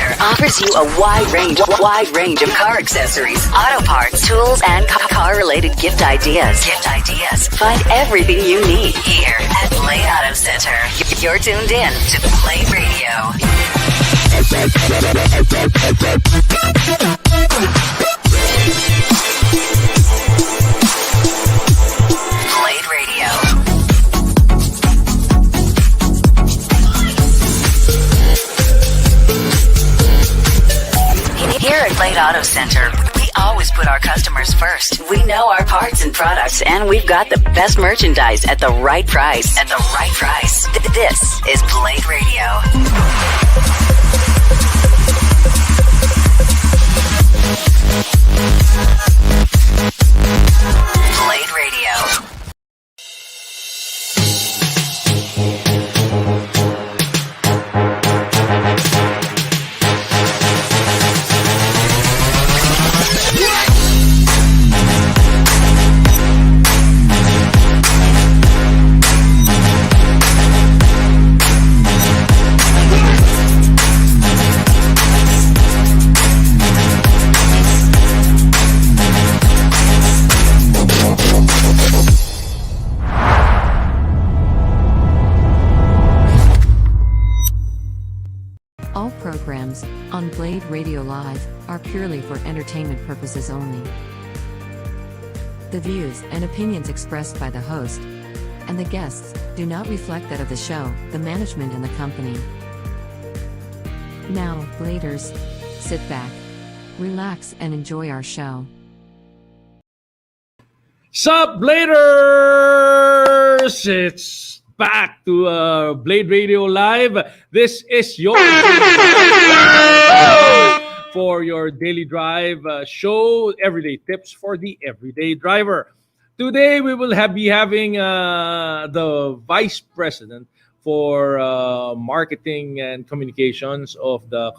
Center offers you a wide range of car accessories, auto parts, tools, and car-related gift ideas. Find everything you need here at Blade Auto Center. You're tuned in to Blade Radio. Blade Radio. Here at Blade Auto Center, we always put our customers first. We know our parts and products, and we've got the best merchandise at the right price. This is Blade Radio. Blade Radio. All programs on Blade Radio Live are purely for entertainment purposes only. The views and opinions expressed by the host and the guests do not reflect that of the show, the management, and the company. Now, Bladers, sit back, relax, and enjoy our show. Sup, Bladers! It's back to Blade Radio Live. This is your for your daily drive show, everyday tips for the everyday driver. Today we will be having the Vice President for Marketing and Communications of the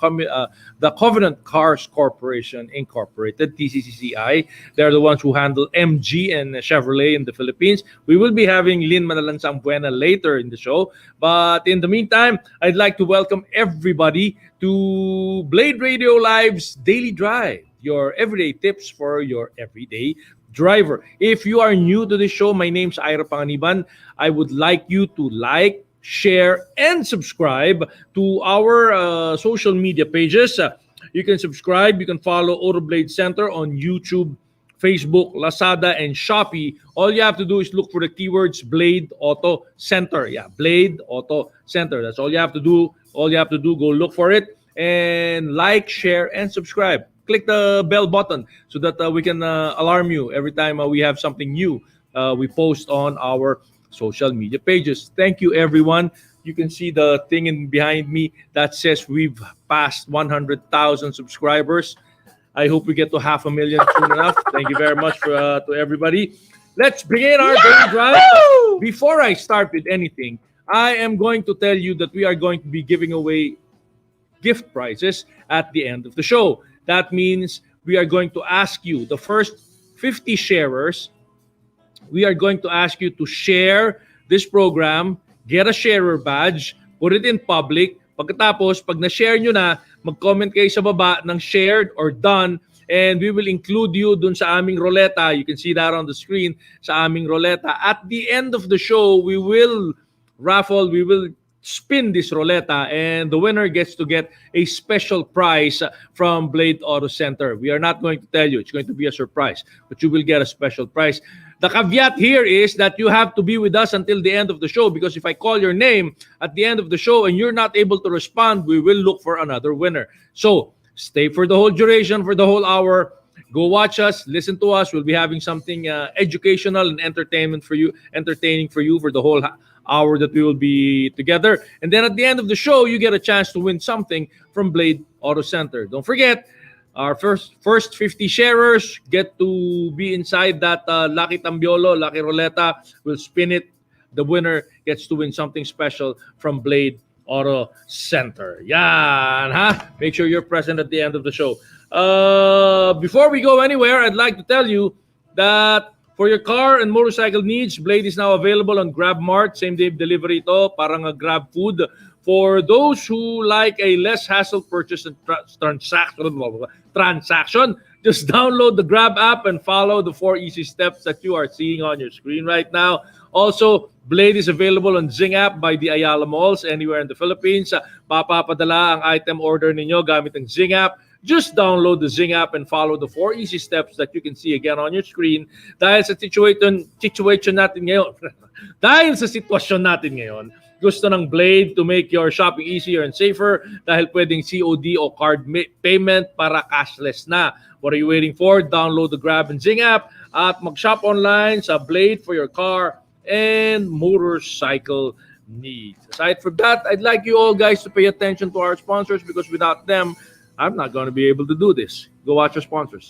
Covenant Cars Corporation Incorporated, TCCCI. They're the ones who handle MG and Chevrolet in the Philippines. We will be having Lynn Manalansang Buena later in the show. But in the meantime, I'd like to welcome everybody to Blade Radio Live's Daily Drive, your everyday tips for your everyday driver. If you are new to the show, my name's Ira Panganiban. I would like you to like, share, and subscribe to our social media pages. You can subscribe. You can follow Auto Blade Center on YouTube, Facebook, Lazada, and Shopee. All you have to do is look for the keywords Blade Auto Center. Yeah, Blade Auto Center. That's all you have to do. All you have to do, go look for it and like, share, and subscribe. Click the bell button so that we can alarm you every time we have something new we post on our social media pages. Thank you, everyone. You can see the thing behind me that says we've passed 100,000 subscribers. I hope we get to 500,000 soon enough. Thank you very much to everybody. Let's begin our daily drive. Before I start with anything, I am going to tell you that we are going to be giving away gift prizes at the end of the show. That means we are going to ask you, the first 50 sharers, we are going to ask you to share this program, get a sharer badge, put it in public. Pagkatapos, pag na-share nyo na, mag-comment kayo sa baba ng shared or done, and we will include you dun sa aming roleta. You can see that on the screen, sa aming roleta. At the end of the show, we will spin this roleta, and the winner gets to get a special prize from Blade Auto Center. We are not going to tell you. It's going to be a surprise, but you will get a special prize. The caveat here is that you have to be with us until the end of the show, because if I call your name at the end of the show and you're not able to respond, we will look for another winner. So stay for the whole duration, for the whole hour. Go watch us, listen to us. We'll be having something educational and entertaining for you for the whole hour that we will be together. And then at the end of the show, you get a chance to win something from Blade Auto Center. Don't forget, our first 50 sharers get to be inside that Lucky Tambiolo, Lucky Roleta. We'll spin it. The winner gets to win something special from Blade Auto Center. Yan, ha? Make sure you're present at the end of the show. Before we go anywhere, I'd like to tell you that for your car and motorcycle needs, Blade is now available on GrabMart. Same-day delivery ito, parang Grab Food For those who like a less hassle purchase and transaction, just download the Grab app and follow the four easy steps that you are seeing on your screen right now. Also, Blade is available on Zing app by the Ayala Malls anywhere in the Philippines. Papapadala ang item order ninyo gamit ang Zing app. Just download the Zing app and follow the four easy steps that you can see again on your screen. Dahil sa situation natin ngayon, dahil sa sitwasyon natin ngayon, gusto ng Blade to make your shopping easier and safer dahil pwedeng COD o card payment para cashless na. What are you waiting for? Download the Grab and Zing app at mag-shop online sa Blade for your car and motorcycle needs. Aside from that, I'd like you all guys to pay attention to our sponsors because without them, I'm not going to be able to do this. Go watch your sponsors.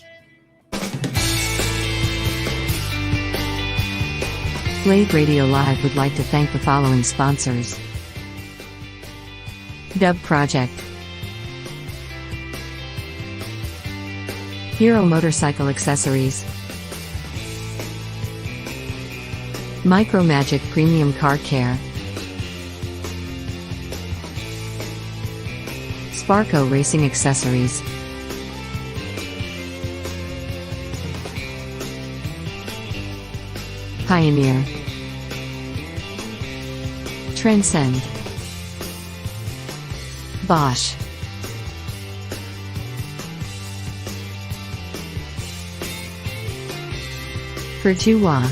Blade Radio Live would like to thank the following sponsors. Dub Project, Hero Motorcycle Accessories, Micromagic Premium Car Care, Sparco Racing Accessories, Pioneer, Transcend, Bosch, Perjua,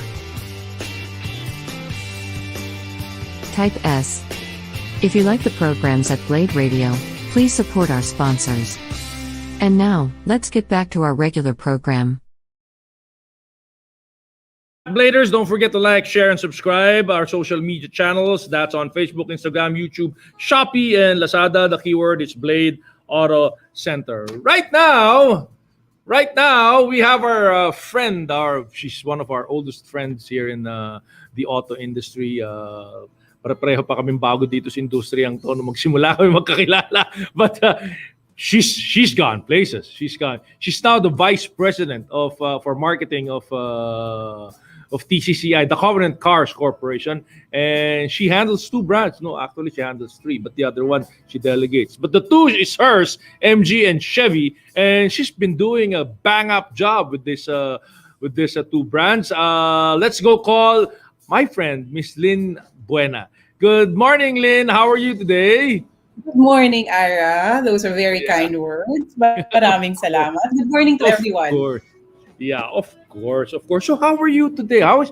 Type S. If you like the programs at Blade Radio, please support our sponsors. And now, let's get back to our regular program. Bladers, don't forget to like, share, and subscribe our social media channels. That's on Facebook, Instagram, YouTube, Shopee, and Lazada. The keyword is Blade Auto Center. Right now, we have our friend. She's one of our oldest friends here in the auto industry. Pareho pa kaming bago dito sa industriyang to nung magsimula kami magkakilala. But she's gone places. She's now the vice president of for marketing of TCCI, the Covenant Cars Corporation, and she handles two brands. No, actually she handles three, but the other one she delegates. But the two is hers, MG and Chevy, and she's been doing a bang up job with this two brands. Let's go call my friend Miss Lynn Buena. Good morning, Lynn. How are you today? Good morning, Ira. Those are very kind words. Maraming salamat. Good morning to everyone. Of course. Yeah, of course. So how are you today? How's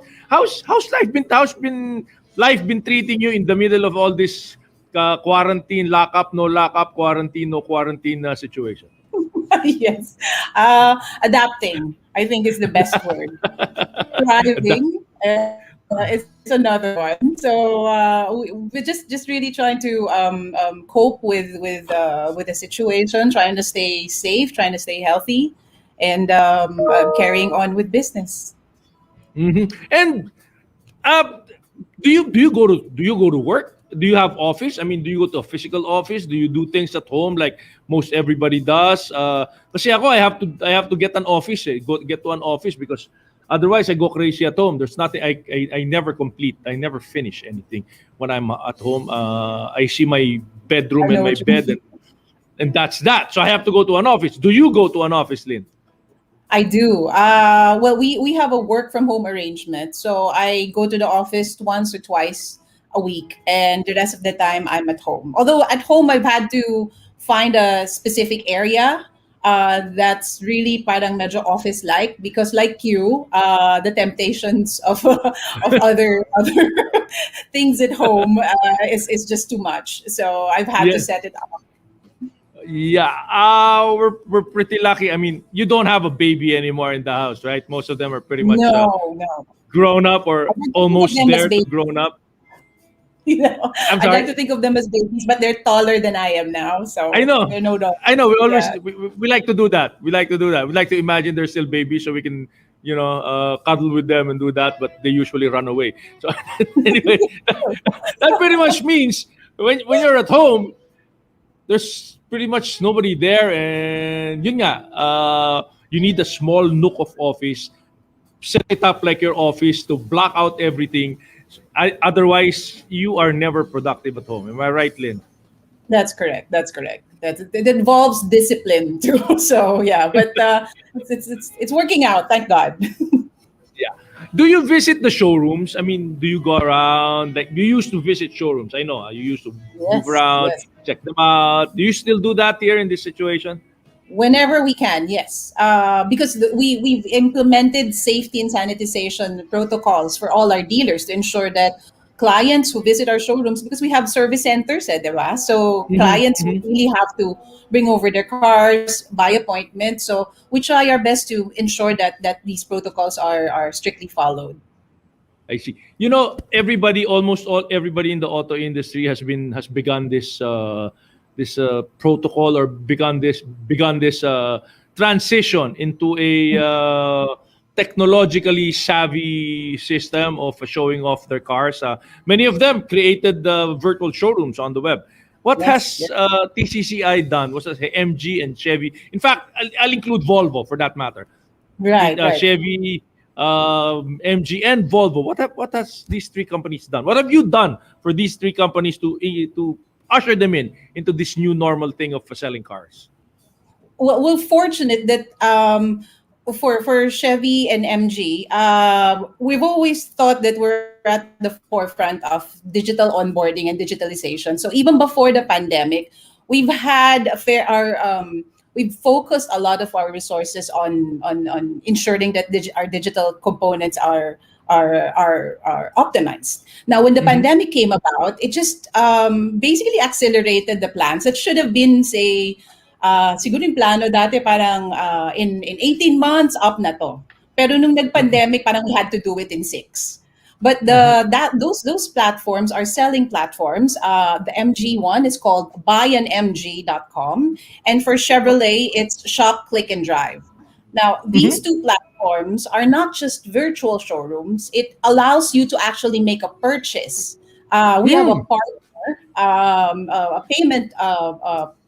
life been treating you in the middle of all this quarantine, lockup, no lockup, quarantine, no quarantine situation? Yes. Adapting, I think, is the best word. Thriving is another one. So we're just really trying to cope with the situation, trying to stay safe, trying to stay healthy, and carrying on with business. Mm-hmm. And do you go to work? Do you have office? I mean, do you go to a physical office? Do you do things at home like most everybody does? Kasi ako, I have to get an office. Get to an office because otherwise I go crazy at home. There's nothing I never complete. I never finish anything when I'm at home. I see my bedroom and my bed, and that's that. So I have to go to an office. Do you go to an office, Lynn? I do. Well, we have a work from home arrangement. So I go to the office once or twice a week, and the rest of the time I'm at home. Although at home I've had to find a specific area that's really parang medyo office-like, because like you, the temptations of other things at home is just too much. So I've had to set it up. Yeah, we're pretty lucky. I mean, you don't have a baby anymore in the house, right? Most of them are pretty much no. grown up or almost there to grown up. You know, I'd like to think of them as babies, but they're taller than I am now. So I know. I know. We always we like to do that. We like to imagine they're still babies so we can, cuddle with them and do that. But they usually run away. So anyway, that pretty much means when you're at home, there's pretty much nobody there, and yun nga, you need a small nook of office. Set it up like your office to block out everything. Otherwise, you are never productive at home. Am I right, Lynn? That's correct. That's correct. That it involves discipline too. So yeah, but it's working out. Thank God. Yeah. Do you visit the showrooms? I mean, do you go around? Like, you used to visit showrooms. I know you used to move Yes. around, Yes. check them out. Do you still do that here in this situation? Whenever we can, yes, because we've implemented safety and sanitization protocols for all our dealers to ensure that clients who visit our showrooms, because we have service centers, diba? So clients who Mm-hmm. really have to bring over their cars by appointment. So we try our best to ensure that these protocols are strictly followed. I see. You know, everybody, almost all everybody in the auto industry has begun this protocol, or begun this transition into a technologically savvy system of showing off their cars. Many of them created virtual showrooms on the web. What Yes, has yes, TCCI done? What's that? MG and Chevy. In fact, I'll include Volvo for that matter. right, right. Chevy, MG, and Volvo. What has these three companies done? What have you done for these three companies to usher them into this new normal thing of selling cars? Well, fortunate that for Chevy and MG, we've always thought that we're at the forefront of digital onboarding and digitalization. So even before the pandemic, we've had a fair our we've focused a lot of our resources on ensuring that our digital components are optimized. Now, when the Mm-hmm. pandemic came about, it just basically accelerated the plans that should have been, say, siguro yung plano dati parang in 18 months up na to. Pero nung nag-pandemic, parang we had to do it in 6. But Uh-huh. those platforms are selling platforms. The MG one is called buyandmg.com, and for Chevrolet, it's Shop, Click, and Drive. Now, these Mm-hmm. two platforms are not just virtual showrooms. It allows you to actually make a purchase. We have a Hmm. partner, a payment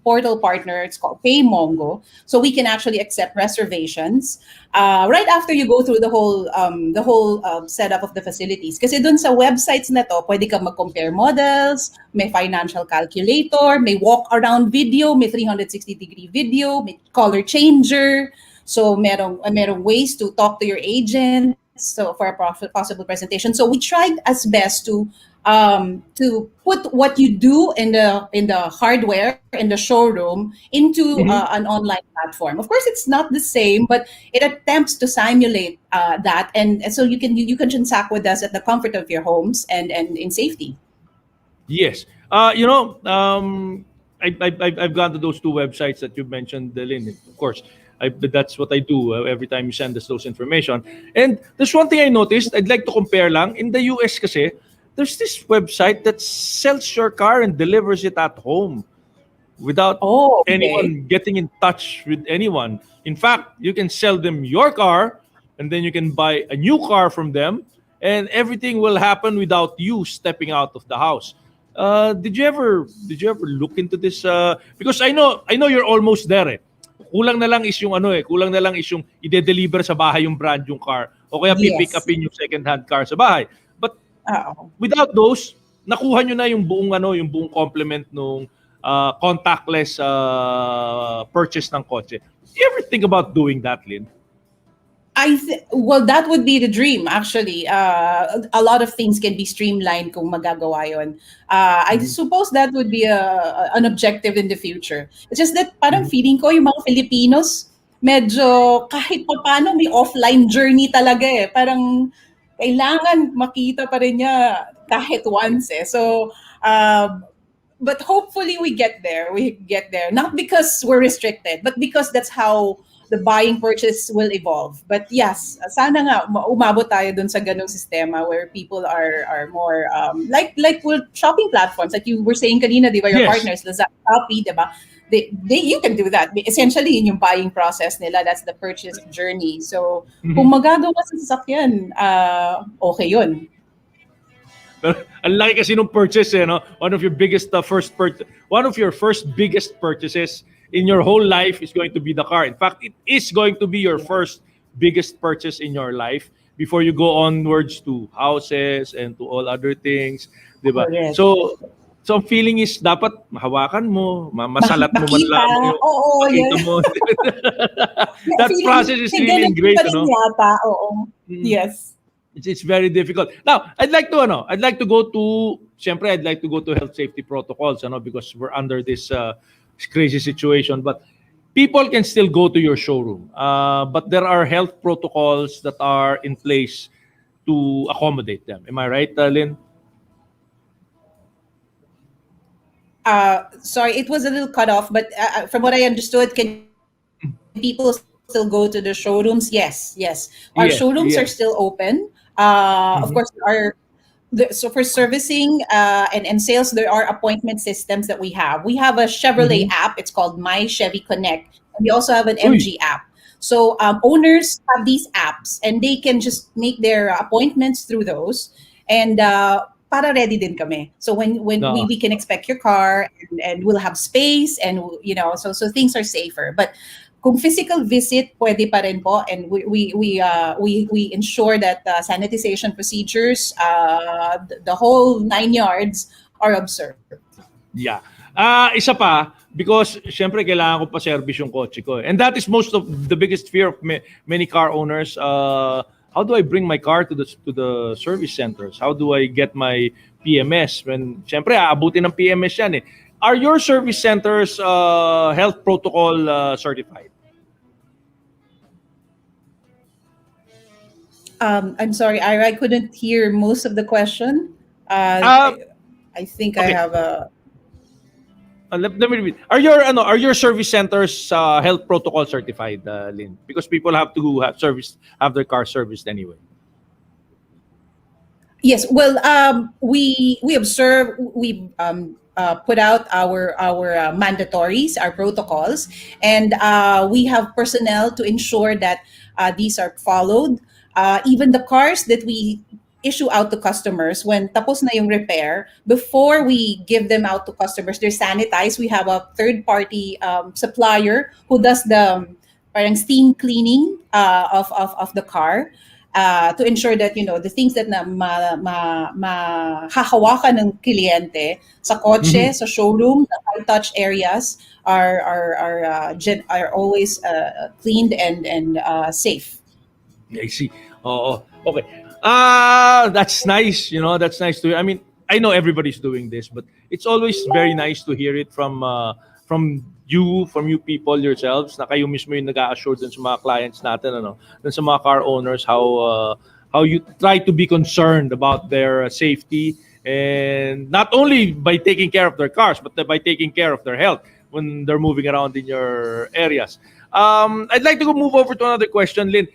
portal partner. It's called PayMongo, so we can actually accept reservations right after you go through the whole setup of the facilities. Kasi dun sa websites na to, pwede ka mag-compare models, may financial calculator, may walk-around video, may 360-degree video, may color changer. So merong ways to talk to your agents so for a possible presentation. So we tried as best to put what you do in the hardware in the showroom into Mm-hmm. an online platform. Of course, it's not the same, but it attempts to simulate that, and so you can transact with us at the comfort of your homes and in safety. Yes. I've gone to those two websites that you mentioned, Lynn. Of course, that's what I do every time you send us those information. And there's one thing I noticed. I'd like to compare lang. In the US kasi, there's this website that sells your car and delivers it at home without Oh, okay. anyone getting in touch with anyone. In fact, you can sell them your car, and then you can buy a new car from them, and everything will happen without you stepping out of the house. Did you ever look into this? Because I know you're almost there. Eh. Kulang na lang is yung ide-deliver sa bahay yung brand yung car, o kaya pipick Yes. upin yung second hand car sa bahay. But Oo. without those, nakuha nyo na yung buong complement nung contactless purchase ng kotse. Do you ever think about doing that, Lynn? Well, that would be the dream, actually. A lot of things can be streamlined kung magagawa yun. I Mhm. suppose that would be an objective in the future. It's just that parang Mhm. feeling ko yung mga Filipinos, medyo kahit pa paano may offline journey talaga eh. Parang kailangan makita pa rin niya kahit once eh. So, but hopefully we get there. We get there. Not because we're restricted, but because that's how the buying purchase will evolve. But yes, sana nga umabot tayo dun sa ganung sistema where people are more like with shopping platforms like you were saying kanina, di ba, your Yes. partners Lazada, Shopee, di ba? They you can do that. Essentially, in yung buying process nila, that's the purchase journey. So, kung Mhm. magagawa sa sasakyan, okay yun. Pero ang laki kasi nung purchase eh, no? One of your first biggest purchases in your whole life is going to be the car. In fact, it is going to be your first biggest purchase in your life before you go onwards to houses and to all other things, 'di ba? Correct. So So, ang feeling is dapat hawakan mo, masalat mo man Makita. lamang yung Oo, makita yes. mo. That Feeling, process is may really ganun great, pa rin yata. Oo. Mm. Yes. It's very difficult. Now, I'd like to go to, siyempre, I'd like to go to health safety protocols, because we're under this crazy situation. But people can still go to your showroom. But there are health protocols that are in place to accommodate them. Am I right, Lynn? Sorry, it was a little cut off, but from what I understood, can people still go to the showrooms? Yes, yes. Our showrooms are still Yes, open. yes. Of course, Mm-hmm. so for servicing and sales, there are appointment systems that we have. We have a Chevrolet Mm-hmm. app. It's called My Chevy Connect. And we also have an Uy. MG app. So owners have these apps, and they can just make their appointments through those. And para ready din kami. So when No. we can expect your car, and we'll have space, and so things are safer. But kung physical visit, pwede pa rin po, and we ensure that sanitization procedures, the whole 9 yards are observed. Yeah. Isa pa, because syempre kailangan ko pa service yung kotse ko. And that is most of the biggest fear of many car owners. How do I bring my car to the service centers? How do I get my PMS? When syempre aabutin ng PMS yan eh. Are your service centers health protocol certified? I'm sorry, Ira, I couldn't hear most of the question. Uh, I think I okay. have a. Let me repeat. Are your service centers health protocol certified, Lynn? Because people have to have their car serviced anyway. Yes, well, we observe, we put out our mandatories, our protocols, and we have personnel to ensure that these are followed. Even the cars that we issue out to customers, when tapos na yung repair, before we give them out to customers, they're sanitized. We have a third party supplier who does the parang steam cleaning of the car, to ensure that the things that hahawakan ng kliyente sa kotse, Mhm. sa showroom, the high touch areas are always cleaned and safe. I see. Oh, okay. That's nice. That's nice to hear. I mean, I know everybody's doing this, but it's always very nice to hear it from you people yourselves, na kayo mismo yung nag-a-assure dun sa mga clients natin, dun sa mga car owners, how you try to be concerned about their safety, and not only by taking care of their cars, but by taking care of their health when they're moving around in your areas. I'd like to go move over to another question, Lynn.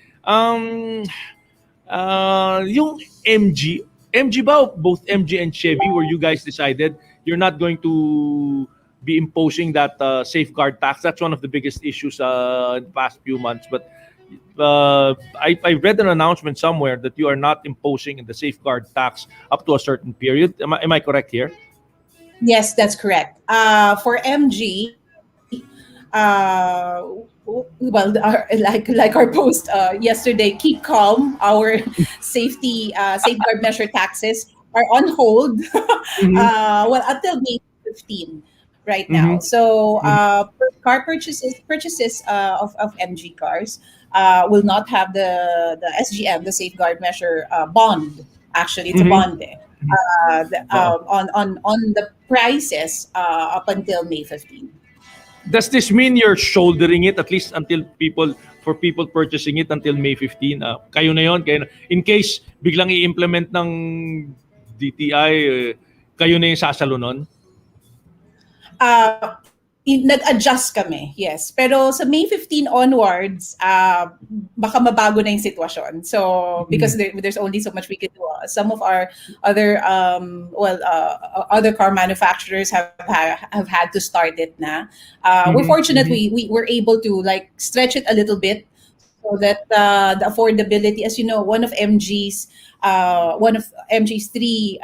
Yung MG ba, both MG and Chevy, where you guys decided you're not going to be imposing that safeguard tax? That's one of the biggest issues in the past few months. But I read an announcement somewhere that you are not imposing the safeguard tax up to a certain period. Am I correct here? Yes, that's correct. For MG, well, like our post yesterday, keep calm. Our safeguard measure taxes are on hold. Mm-hmm. Well, until May 15 right now. Mm-hmm. So Mm-hmm. car purchases of MG cars will not have the SGM, the safeguard measure bond. Actually, it's a Mm-hmm. bond. Uh-uh. On the prices up until May 15. Does this mean you're shouldering it at least until people purchasing it until May 15? Kayo na yon, kayo na. In case biglang i-implement ng DTI, kayo na yung sasalo nun? Nag-adjust kami, yes. Pero sa May 15 onwards, baka mabago na yung sitwasyon. So, because there's only so much we can do. Some of our other, other car manufacturers have had to start it na. We're Mhm, fortunate mhm. we were able to like stretch it a little bit. so that the affordability, as you know, one of MG's three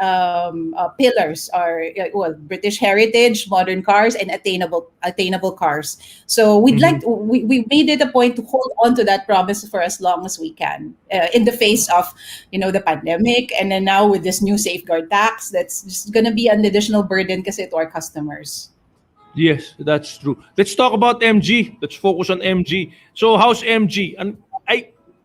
pillars are well, British heritage, modern cars, and attainable cars. So we made it a point to hold on to that promise for as long as we can, in the face of the pandemic, and then now with this new safeguard tax, that's just going to be an additional burden kasi to our customers. Yes, that's true. Let's talk about MG. Let's focus on MG. So, how's MG? And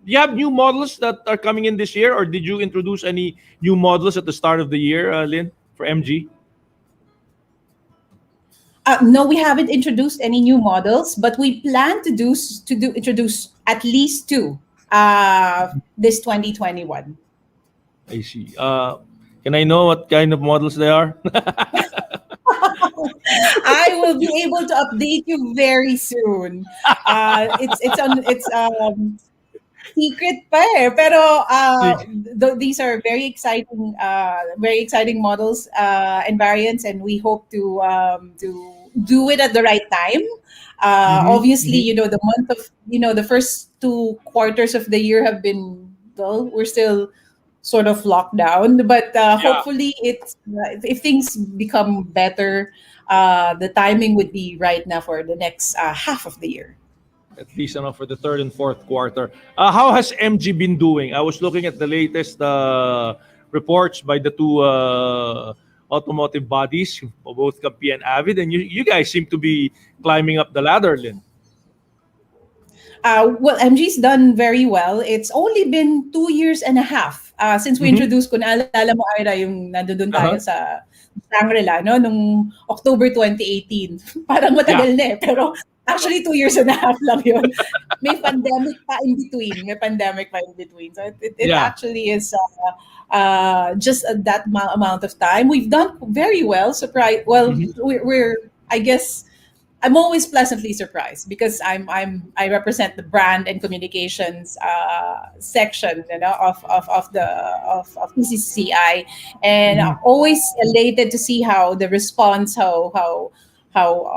you have new models that are coming in this year, or did you introduce any new models at the start of the year, Lynn, for MG? No, we haven't introduced any new models, but we plan to introduce at least two this 2021. I see. Can I know what kind of models they are? I will be able to update you very soon. It's secret pa eh. Pero these are very exciting models and variants, and we hope to do it at the right time. Obviously, the first 2 quarters of the year have been dull. We're still sort of locked down, but hopefully, if things become better, the timing would be right now for the next half of the year. At least for the third and fourth quarter. How has MG been doing? I was looking at the latest reports by the two automotive bodies, both Kampi and Avid, and you guys seem to be climbing up the ladder, Lynn. Well, MG's done very well. It's only been 2 years and a half since we introduced, kung naalala mo, Ira, yung nandun tayo sa Shangri-La, no? Nung October 2018. Parang matagal na eh. Pero actually, 2 years and a half lang yun. May pandemic pa in between. So it actually is just that amount of time. We've done very well. Surprised. Well, we're I guess I'm always pleasantly surprised because I represent the brand and communications section, of PCCI, and always elated to see how the response, how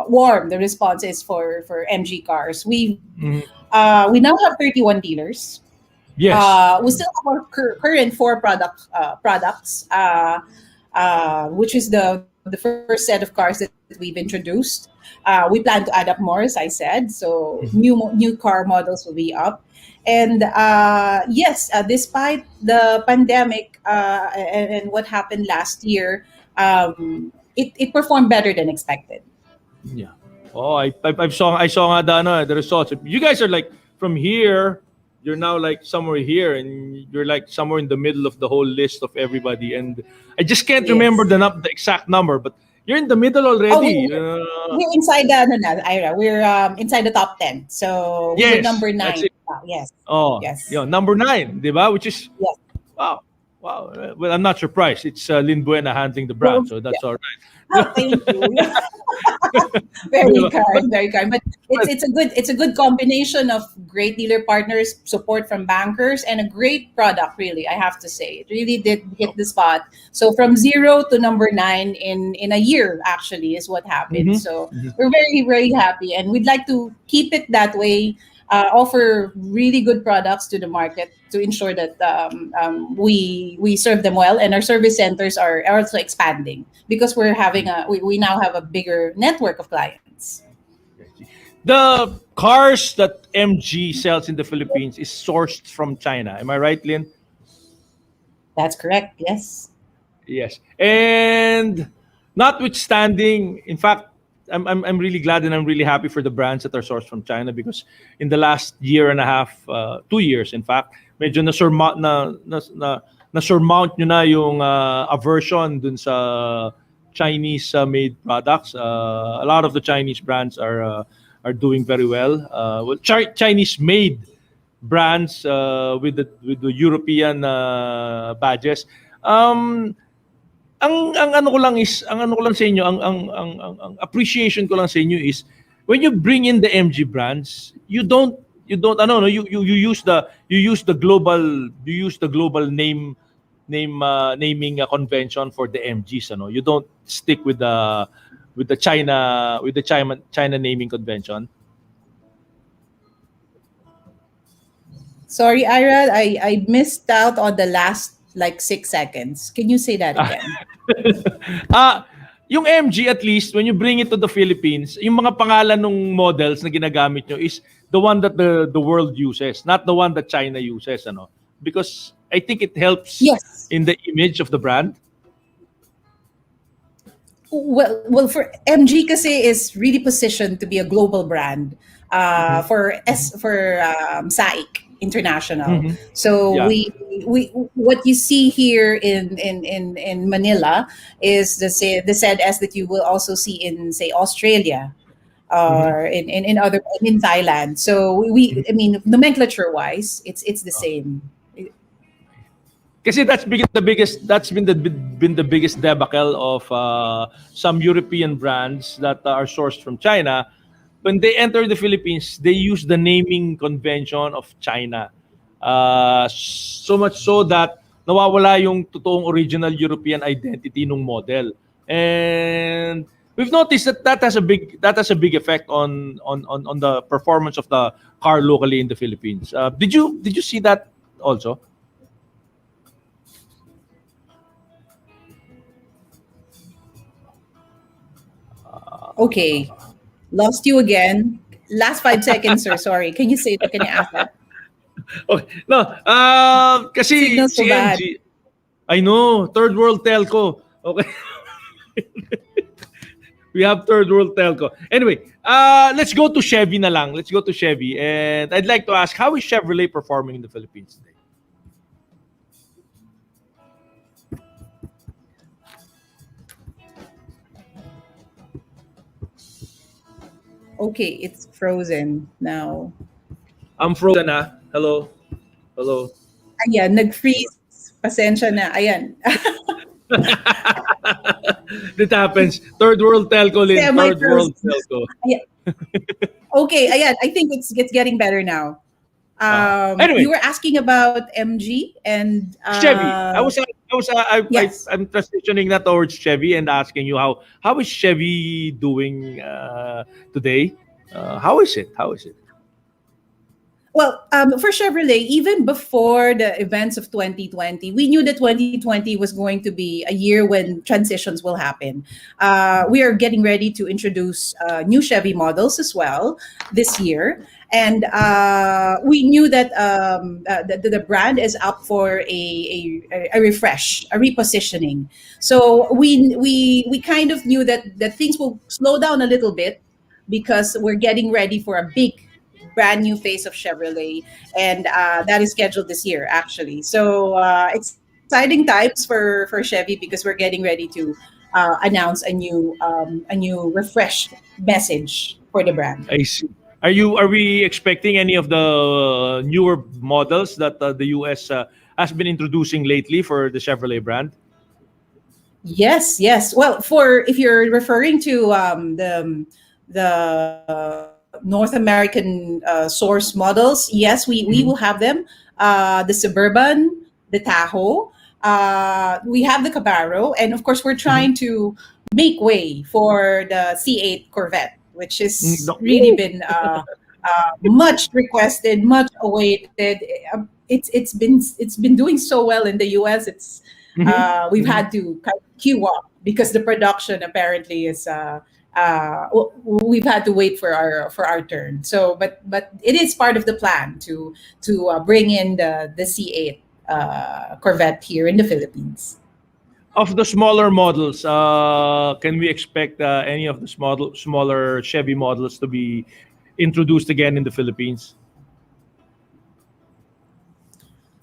warm the response is for MG cars. We now have 31 dealers. Yes. We still have our current four products, which is the first set of cars that we've introduced. We plan to add up more, as I said. So new car models will be up. And yes, despite the pandemic and what happened last year, it performed better than expected. Yeah. Oh, I saw the results. You guys are like from here. You're now like somewhere here, and you're like somewhere in the middle of the whole list of everybody. And I just can't remember the exact number, but you're in the middle already. We're inside Ira. We're inside the top 10. So we're number 9. That's it. Yes. Oh, yes. Number 9, diba? Which is yes. Wow. Well, I'm not surprised. It's Lynn Buena handling the brand, so that's all right. Oh, thank you. Very kind. But it's a good combination of great dealer partners, support from bankers, and a great product. Really, I have to say, it really did hit the spot. So from 0 to number 9 in a year, actually, is what happened. So we're very, very happy, and we'd like to keep it that way. Offer really good products to the market to ensure that we serve them well, and our service centers are also expanding because we're having we now have a bigger network of clients. The cars that MG sells in the Philippines is sourced from China. Am I right, Lynn? That's correct. Yes. Yes, and notwithstanding, in fact, I'm really glad and I'm really happy for the brands that are sourced from China, because in the last year and a half, 2 years in fact, medyo na-surmount nyo na yung aversion dun sa Chinese made products. A lot of the Chinese brands are doing very well. Chinese made brands with the European badges. Ang ano ko lang sa inyo, ang appreciation ko lang sa inyo is when you bring in the MG brands, you use the global naming convention for the MGs, you don't stick with the China naming convention. Sorry, Ira, I missed out on the last like 6 seconds. Can you say that again? Ah, yung MG at least when you bring it to the Philippines, yung mga pangalan ng models na ginagamit nyo is the one that the world uses, not the one that China uses, ano? Because I think it helps Yes. in the image of the brand. Well, for MG kasi is really positioned to be a global brand for SAIC International. Mhm. So Yeah. we what you see here in Manila is the said as that you will also see in say Australia Mhm. or in other in Thailand. So I mean nomenclature wise, it's the same. Kasi that's been the biggest debacle of some European brands that are sourced from China. When they enter the Philippines, they use the naming convention of China. So much so that nawawala yung totoong original European identity ng model. And we've noticed that that has a big effect on the performance of the car locally in the Philippines. Did you see that also? Okay, lost you again. Last 5 seconds, sir. Sorry. Can you say that? Can you ask that? Okay. No, kasi Signal so si bad. MG, I know, third world telco. Okay. We have third world telco. Anyway, let's go to Chevy na lang. Let's go to Chevy. And I'd like to ask, how is Chevrolet performing in the Philippines today? Okay, it's frozen now. I'm frozen ah. Hello? Hello? Ayan, nag-freeze. Pasensya na. Ayan. That happens. Third world telco, Lin. Third Semi-frozen. world telco. Ayan. Okay, ayan. I think it's getting better now. Anyway, You were asking about MG and Chevy. yes. I'm transitioning that towards Chevy and asking you how is Chevy doing today? How is it? How is it? Well, for Chevrolet, even before the events of 2020, we knew that 2020 was going to be a year when transitions will happen. We are getting ready to introduce new Chevy models as well this year. And we knew that the brand is up for a refresh, a repositioning. So we kind of knew that things will slow down a little bit because we're getting ready for a big brand new face of Chevrolet, and that is scheduled this year actually. So exciting times for Chevy because we're getting ready to announce a new refreshed message for the brand. I see. Are we expecting any of the newer models that the US has been introducing lately for the Chevrolet brand? Yes, yes. Well, for if you're referring to the North American source models, yes, we will Mhm. have them. The Suburban, the Tahoe. We have the Camaro, and of course, we're Mhm. trying to make way for the C8 Corvette, which has No. really been much requested, much awaited. It's been doing so well in the U.S. Mhm. We've Mhm. had to kind of queue up because the production apparently is we've had to wait for our turn. So, but it is part of the plan to bring in the C8 Corvette here in the Philippines. Of the smaller models, can we expect any of the smaller Chevy models to be introduced again in the Philippines?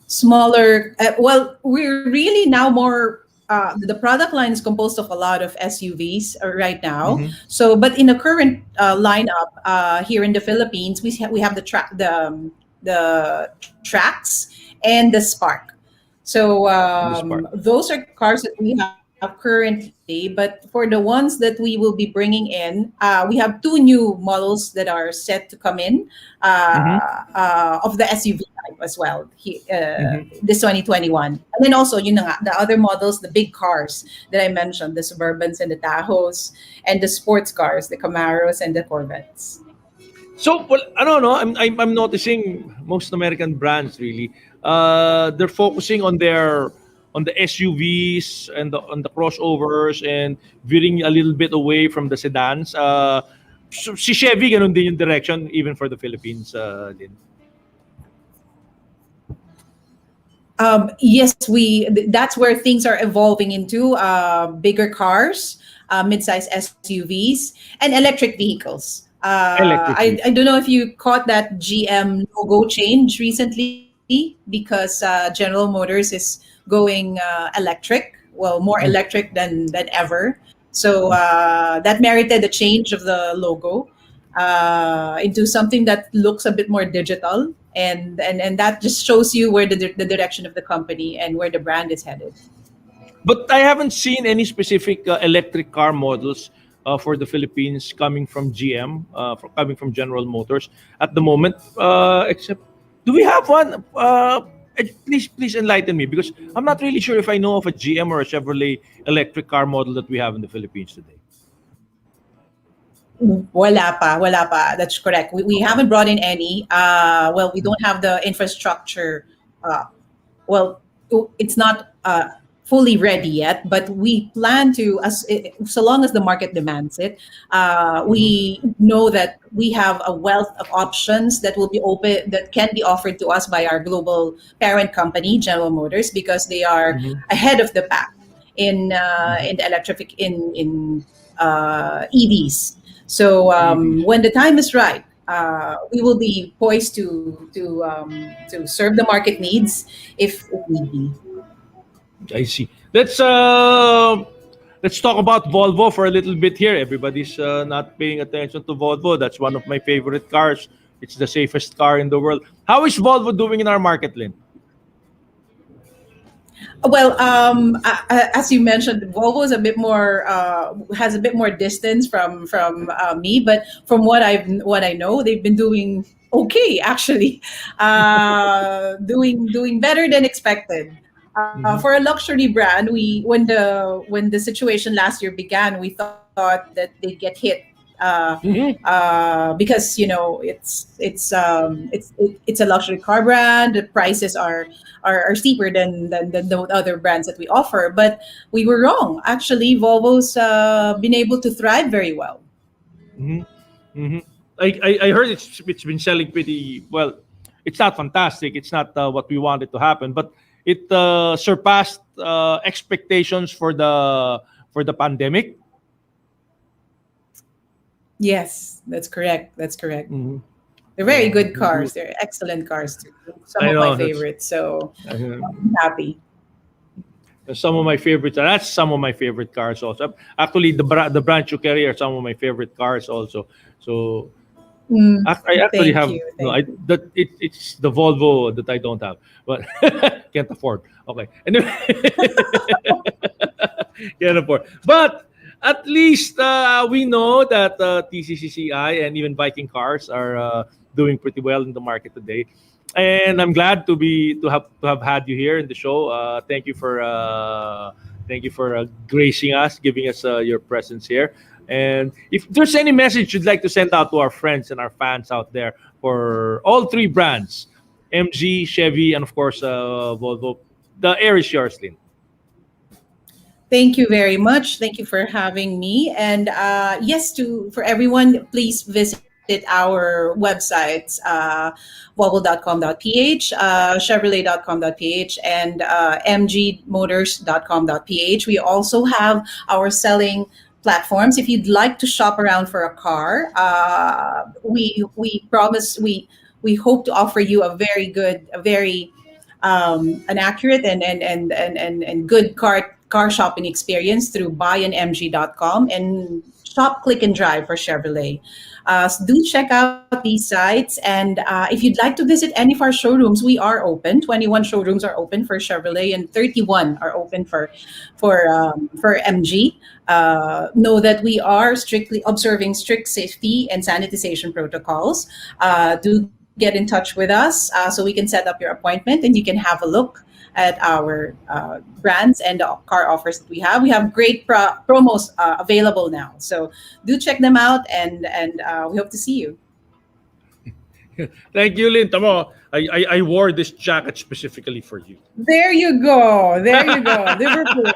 Smaller. Well, we're really now more. The product line is composed of a lot of SUVs right now. Mhm. So, but in the current lineup here in the Philippines, we have the Trax and the Spark. So This part. those are cars that we have currently. But for the ones that we will be bringing in, we have two new models that are set to come in Mhm. of the SUV type as well. Mhm. This 2021, and then also the other models, the big cars that I mentioned, the Suburbans and the Tahoes, and the sports cars, the Camaros and the Corvettes. So, well, I don't know. I'm noticing most American brands really. They're focusing on the SUVs and on the crossovers and veering a little bit away from the sedans. So, si Chevy ganun din yung direction even for the Philippines din. Yes, that's where things are evolving into bigger cars, mid-size SUVs, and electric vehicles. Electric I vehicle. don't know if you caught that GM logo change recently because General Motors is going electric, well, more Mm. electric than ever. So that merited a change of the logo into something that looks a bit more digital, and that just shows you where the direction of the company and where the brand is headed. But I haven't seen any specific electric car models for the Philippines coming from GM, coming from General Motors at the moment. Except, do we have one? Please enlighten me because I'm not really sure if I know of a GM or a Chevrolet electric car model that we have in the Philippines today. Wala pa. That's correct. We Okay. haven't brought in any. Well, we don't have the infrastructure. Uh, well, it's not fully ready yet, but we plan to, so long as the market demands it. Mm-hmm. We know that we have a wealth of options that will be open, that can be offered to us by our global parent company, General Motors, because they are Mm-hmm. ahead of the pack Mm-hmm. in the electric in EVs. So EVs. when the time is right, we will be poised to serve the market needs if need be. I see. Let's talk about Volvo for a little bit here. Everybody's not paying attention to Volvo. That's one of my favorite cars. It's the safest car in the world. How is Volvo doing in our market, Lynn? Well, as you mentioned, Volvo is a bit more has a bit more distance from me, but from what I know, they've been doing okay actually, doing better than expected. For a Mm-hmm. luxury brand, we when the situation last year began, we thought that they get hit. Mm-hmm. Because it's a luxury car brand. The prices are steeper than the other brands that we offer. But we were wrong. Actually, Volvo's been able to thrive very well. Mm-hmm. Mm-hmm. I heard it's been selling pretty well. It's not fantastic. It's not what we wanted to happen, but it surpassed expectations for the pandemic. Yes, that's correct. That's correct. Mm-hmm. They're very Uh, good cars. They're excellent cars too. Some I of my know that's favorites. So uh, I'm happy. some of my favorites. That's some of my favorite cars also. Actually, the brand you carry are some of my favorite cars also. So Mm, I actually thank have you. no. Thank I that it's the Volvo that I don't have, but can't afford. Okay, anyway, can't afford. But at least we know that TCCCI and even Viking cars are doing pretty well in the market today. And I'm glad to have had you here in the show. Thank you for gracing us, giving us your presence here. And if there's any message you'd like to send out to our friends and our fans out there for all three brands, MG, Chevy, and of course Volvo, the air is yours, Lynn. Thank you very much. Thank you for having me. And yes, to for everyone, please visit our websites, volvo.com.ph, chevrolet.com.ph, and mgmotors.com.ph. We also have our selling platforms. If you'd like to shop around for a car, we promise we hope to offer you a very an accurate and good car shopping experience through buyinmg.com and shop click and drive for Chevrolet. So do check out these sites, and if you'd like to visit any of our showrooms, we are open. 21 showrooms are open for Chevrolet, and 31 are open for MG. Know that we are strictly observing strict safety and sanitization protocols. Do get in touch with us so we can set up your appointment and you can have a look at our brands and the car offers that we have. We have great promos available now, so do check them out, and we hope to see you. Thank you, Lynn. Tamo, I wore this jacket specifically for you. There you go. There you go. Liverpool.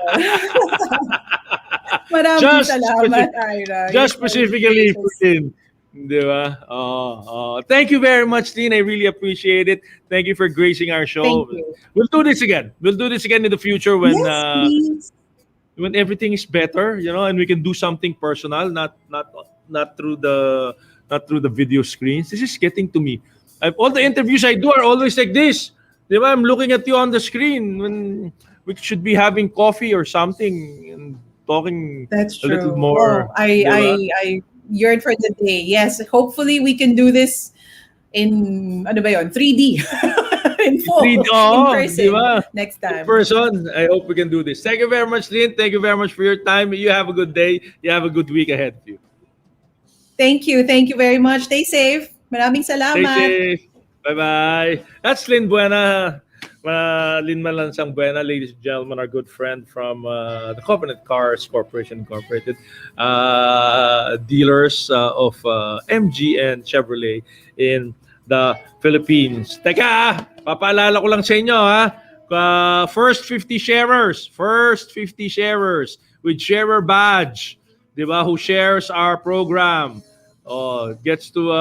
Maraming Just salamat, Ira. You're just so specifically for gracious. Lynn. Di ba? Thank you very much, Lynn. I really appreciate it. Thank you for gracing our show. Thank you. We'll do this again. We'll do this again in the future Yes, please. when everything is better, and we can do something personal, not through the video screens. This is getting to me. All the interviews I do are always like this. Di ba? I'm looking at you on the screen when we should be having coffee or something and talking That's a little true. more. Oh, I, Di ba? I yearn for the day. Yes, hopefully we can do this in ano ba yon? 3D. In full, in Di person ba? next In time. person. I hope we can do this. Thank you very much, Lynn. Thank you very much for your time. You have a good day. You have a good week ahead of you. Thank you. Thank you very much. Stay safe. Maraming Stay salamat. safe. Bye-bye. That's Lynn Buena. Lynn Malansang Buena, ladies and gentlemen, our good friend from the Covenant Cars Corporation Incorporated, dealers of MG and Chevrolet in the Philippines. Teka, papaalala ko lang sa inyo, first 50 sharers with sharer badge, di ba, who shares our program, gets to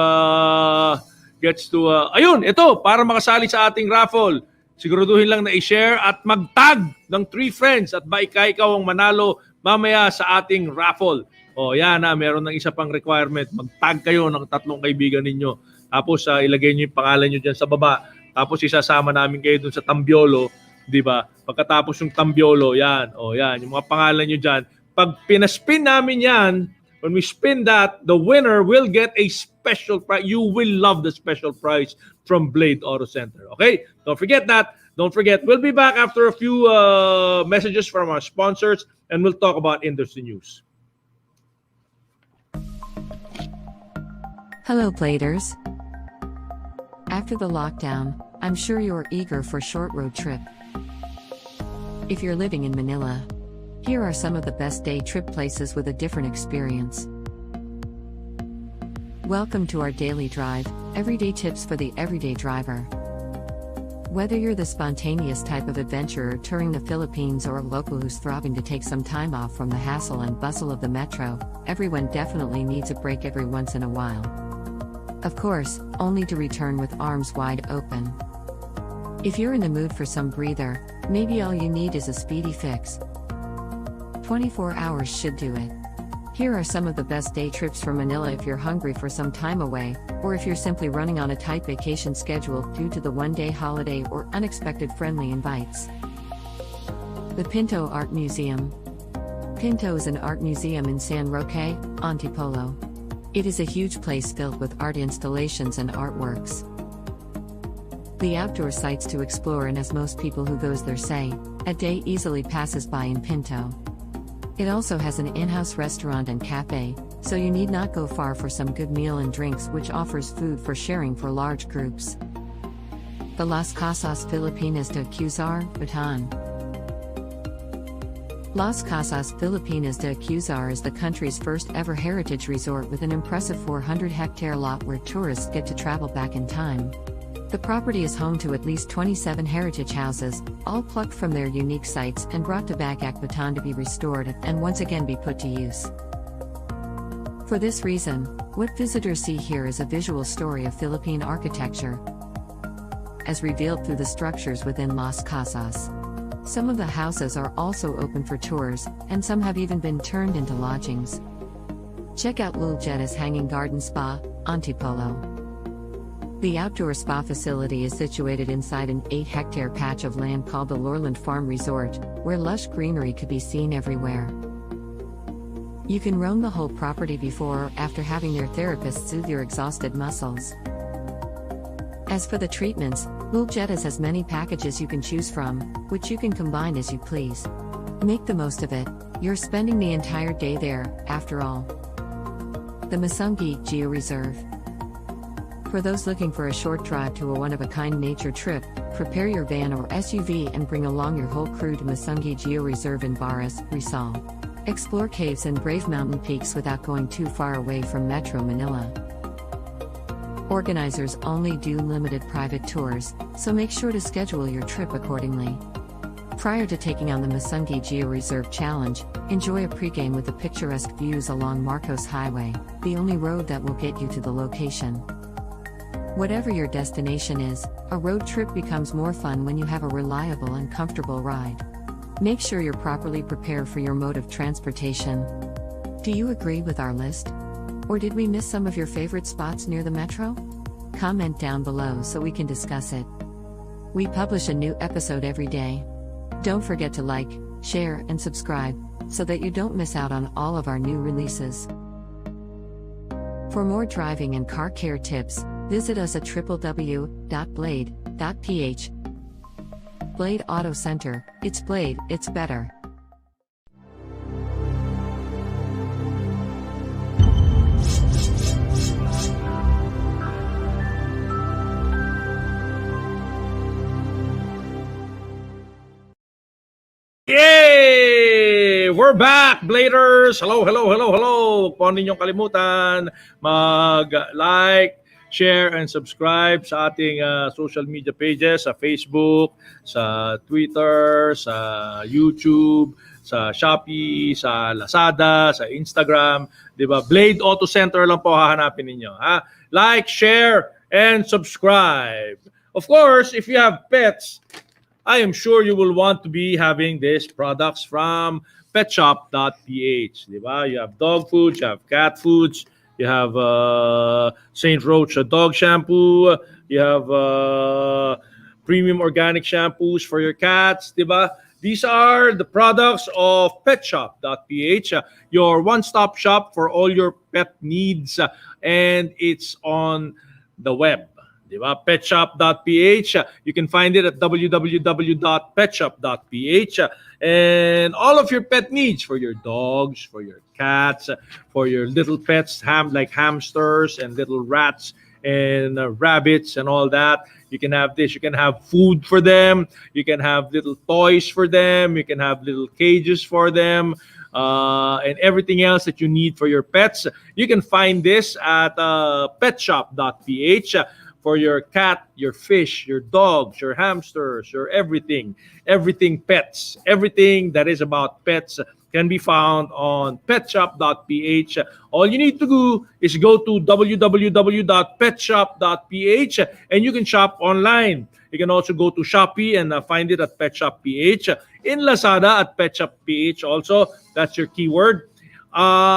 ayun, ito, para makasali sa ating raffle. Siguraduhin lang na i-share at mag-tag ng 3 friends at ba ikaw ang manalo mamaya sa ating raffle. Yan meron ng isa pang requirement. Mag-tag kayo ng 3 kaibigan ninyo. Tapos ilagay niyo yung pangalan niyo diyan sa baba. Tapos isasama namin kayo dun sa tambiolo, 'di ba? Pagkatapos yung tambiolo, yan. Yan, yung mga pangalan niyo diyan. Pag pinaspin namin yan, when we spin that, the winner will get a special prize. You will love the special prize from Blade Auto Center. Okay? Don't forget that. Don't forget. We'll be back after a few messages from our sponsors and we'll talk about industry news. Hello, Bladers. After the lockdown, I'm sure you're eager for a short road trip. If you're living in Manila, here are some of the best day trip places with a different experience. Welcome to our daily drive, everyday tips for the everyday driver. Whether you're the spontaneous type of adventurer touring the Philippines or a local who's thriving to take some time off from the hassle and bustle of the metro, everyone definitely needs a break every once in a while. Of course, only to return with arms wide open. If you're in the mood for some breather, maybe all you need is a speedy fix. 24 hours should do it. Here are some of the best day trips for Manila if you're hungry for some time away, or if you're simply running on a tight vacation schedule due to the one-day holiday or unexpected friendly invites. The Pinto Art Museum. Pinto is an art museum in San Roque, Antipolo. It is a huge place filled with art installations and artworks. The outdoor sites to explore, and as most people who goes there say, a day easily passes by in Pinto. It also has an in-house restaurant and cafe, so you need not go far for some good meal and drinks, which offers food for sharing for large groups. The Las Casas Filipinas de Cuzar, Bataan. Las Casas Filipinas de Cuzar is the country's first ever heritage resort with an impressive 400-hectare lot where tourists get to travel back in time. The property is home to at least 27 heritage houses, all plucked from their unique sites and brought to Bagac, Bataan to be restored and once again be put to use. For this reason, what visitors see here is a visual story of Philippine architecture, as revealed through the structures within Las Casas. Some of the houses are also open for tours, and some have even been turned into lodgings. Check out Lul Jetta's Hanging Garden Spa, Antipolo. The outdoor spa facility is situated inside an 8-hectare patch of land called the Lorland Farm Resort, where lush greenery could be seen everywhere. You can roam the whole property before or after having their therapist soothe your exhausted muscles. As for the treatments, Lul Jetta's has many packages you can choose from, which you can combine as you please. Make the most of it, you're spending the entire day there, after all. The Masungi Geo Reserve. For those looking for a short drive to a one-of-a-kind nature trip, prepare your van or SUV and bring along your whole crew to Masungi Geo Reserve in Baras, Rizal. Explore caves and brave mountain peaks without going too far away from Metro Manila. Organizers only do limited private tours, so make sure to schedule your trip accordingly. Prior to taking on the Masungi Geo Reserve Challenge, enjoy a pregame with the picturesque views along Marcos Highway, the only road that will get you to the location. Whatever your destination is, a road trip becomes more fun when you have a reliable and comfortable ride. Make sure you're properly prepared for your mode of transportation. Do you agree with our list? Or did we miss some of your favorite spots near the metro? Comment down below so we can discuss it. We publish a new episode every day. Don't forget to like, share, and subscribe so that you don't miss out on all of our new releases. For more driving and car care tips, visit us at www.blade.ph. Blade Auto Center, it's Blade, it's better. Yay! We're back, Bladers! Hello, hello, hello, hello! Huwag po ninyong kalimutan mag-like, share, and subscribe sa ating social media pages, sa Facebook, sa Twitter, sa YouTube, sa Shopee, sa Lazada, sa Instagram. Diba? Blade Auto Center lang po hahanapin ninyo. Ha? Like, share, and subscribe. Of course, if you have pets, I am sure you will want to be having these products from petshop.ph. Diba? You have dog foods, you have cat foods, you have St. Roach dog shampoo, you have premium organic shampoos for your cats. Diba? These are the products of petshop.ph, your one-stop shop for all your pet needs, and it's on the web. Diba? Petshop.ph. You can find it at www.petshop.ph. And all of your pet needs for your dogs, for your cats, for your little pets, like hamsters and little rats and rabbits and all that. You can have this. You can have food for them. You can have little toys for them. You can have little cages for them. And everything else that you need for your pets. You can find this at petshop.ph. For your cat, your fish, your dogs, your hamsters, your everything pets, everything that is about pets can be found on petshop.ph. All you need to do is go to www.petshop.ph and you can shop online. You can also go to Shopee and find it at petshop.ph. In Lazada at petshop.ph also, that's your keyword.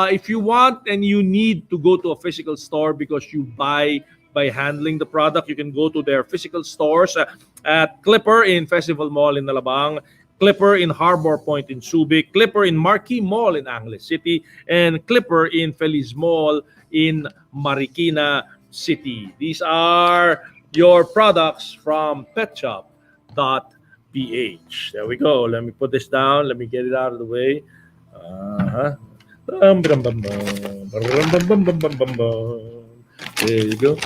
If you want and you need to go to a physical store because you buy by handling the product, you can go to their physical stores at Clipper in Festival Mall in Alabang, Clipper in Harbor Point in Subic, Clipper in Marquee Mall in Angeles City, and Clipper in Feliz Mall in Marikina City. These are your products from petshop.ph. There we go. Let me put this down. Let me get it out of the way. There you go.